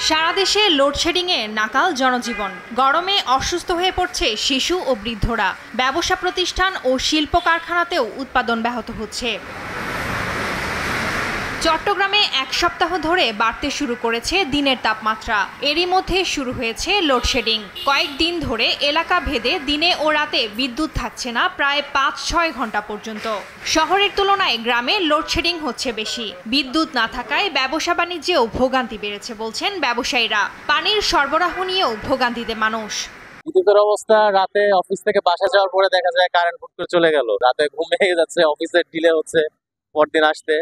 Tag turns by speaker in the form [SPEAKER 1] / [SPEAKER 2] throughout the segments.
[SPEAKER 1] সারা দেশে লোডশেডিংয়ে নাকাল জনজীবন। গরমে অসুস্থ হয়ে পড়ছে শিশু ও বৃদ্ধরা। ব্যবসা প্রতিষ্ঠান ও শিল্প কারখানাতেও উৎপাদন ব্যাহত হচ্ছে। চট্টগ্রামে এক সপ্তাহ ধরে বাড়তে শুরু করেছে দিনের তাপমাত্রা। এরই মধ্যে শুরু হয়েছে লোডশেডিং। কয়েকদিন ধরে এলাকা ভেদে দিনে ও রাতে বিদ্যুৎ থাকছে না প্রায় ৫-৬ ঘন্টা পর্যন্ত। শহরের তুলনায় গ্রামে লোডশেডিং হচ্ছে বেশি। বিদ্যুৎ না থাকায় ব্যবসা বাণিজ্যেও ভোগান্তি বেড়েছে বলছেন ব্যবসায়ীরা। পানির সরবরাহ নিয়েও ভোগান্তিতে মানুষ।
[SPEAKER 2] বিদ্যুতের অবস্থা, রাতে অফিস থেকে বাসা যাওয়ার পরে দেখা যায় কারেন্ট হুট করে চলে গেল, রাতে ঘুম ভেঙে যাচ্ছে, অফিসে ডিলে হচ্ছে, পরদিন আসতে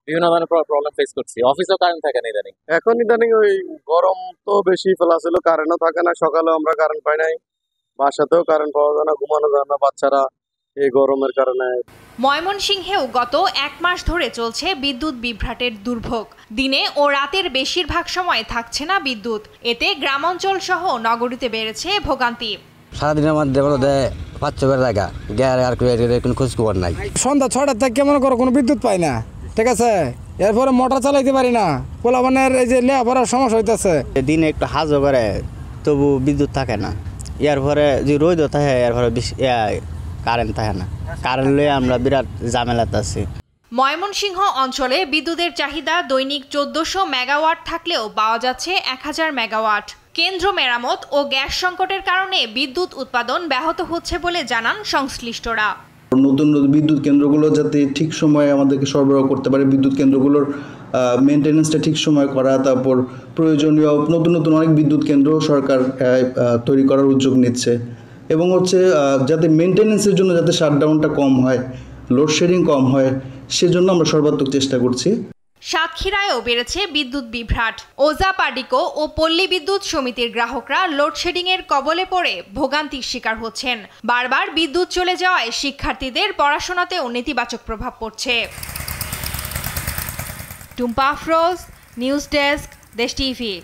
[SPEAKER 2] বিভিন্ন ধরনের প্রবলেম ফেস করছি। অফিসেও কারেন্ট থাকে না ইদানিং।
[SPEAKER 3] এখন ইদানিং ওই গরম তো বেশি ফেলাছিল, কারেন্টও থাকে না, সকালেও আমরা কারেন্ট পাই নাই, বাসাতেও কারেন্ট পাওয়া যায় না, ঘুমানো যায় না বাচ্চারা এই গরমের কারণে।
[SPEAKER 1] ময়মনসিংহেও গত ১ মাস ধরে চলছে বিদ্যুৎ বিভ্রাটের দুর্ভোগ। দিনে ও রাতের বেশিরভাগ সময় থাকছে না বিদ্যুৎ। এতে গ্রামাঞ্চল সহ নগরীতে বেড়েছে ভোগান্তি।
[SPEAKER 4] সারাদিনের মধ্যে পাঁচ করে জায়গা গ্যার আর কোনো খোঁজ খবর নাই।
[SPEAKER 5] সন্ধ্যা ৬টার থেকে মনে করো কোনো বিদ্যুৎ পাই না, ঠিক আছে। এরপরে মোটর চালাইতে পারি না, পোলাপানের এই যে লেখাপড়ার সমস্যা হইতেছে।
[SPEAKER 4] দিনে একটু হাজো করে তবু বিদ্যুৎ থাকে না। এরপরে যে রোদ থাকে এরপরে কারেন্ট থাকে না। কারেন্ট লয়ে আমরা বিরাট ঝামেলাতে আছি।
[SPEAKER 1] ময়মনসিংহ অঞ্চলে বিদ্যুতের চাহিদা দৈনিক ১৪০০ মেগাওয়াট থাকলেও পাওয়া যাচ্ছে ১০০০ মেগাওয়াট। কেন্দ্র মেরামত ও গ্যাস সংকটের কারণে বিদ্যুৎ উৎপাদন ব্যাহত হচ্ছে বলে জানান সংশ্লিষ্টরা।
[SPEAKER 6] নতুন বিদ্যুৎ কেন্দ্রগুলো যাতে ঠিক সময়ে আমাদেরকে সরবরাহ করতে পারে, বিদ্যুৎ কেন্দ্রগুলোর মেনটেন্যান্সটা ঠিক সময় করা, তারপর প্রয়োজনীয় নতুন নতুন অনেক বিদ্যুৎ কেন্দ্র সরকার তৈরি করার উদ্যোগ নিচ্ছে, এবং হচ্ছে যাতে মেনটেন্যান্সের জন্য যাতে শাটডাউনটা কম হয়, লোডশেডিং কম হয়, সেজন্য আমরা সর্বাত্মক চেষ্টা করছি।
[SPEAKER 1] সাতক্ষীরায়ও বেড়েছে বিদ্যুৎ বিভ্রাট। ওজা পাডিকো ও পল্লী বিদ্যুৎ সমিতির গ্রাহকরা লোডশেডিংয়ের কবলে পড়ে ভোগান্তির শিকার হচ্ছেন। বারবার বিদ্যুৎ চলে যাওয়ায় শিক্ষার্থীদের পড়াশোনাতেও নেতিবাচক প্রভাব পড়ছে। টুম্পা আফরোজ, নিউজ ডেস্ক, দেশ টিভি।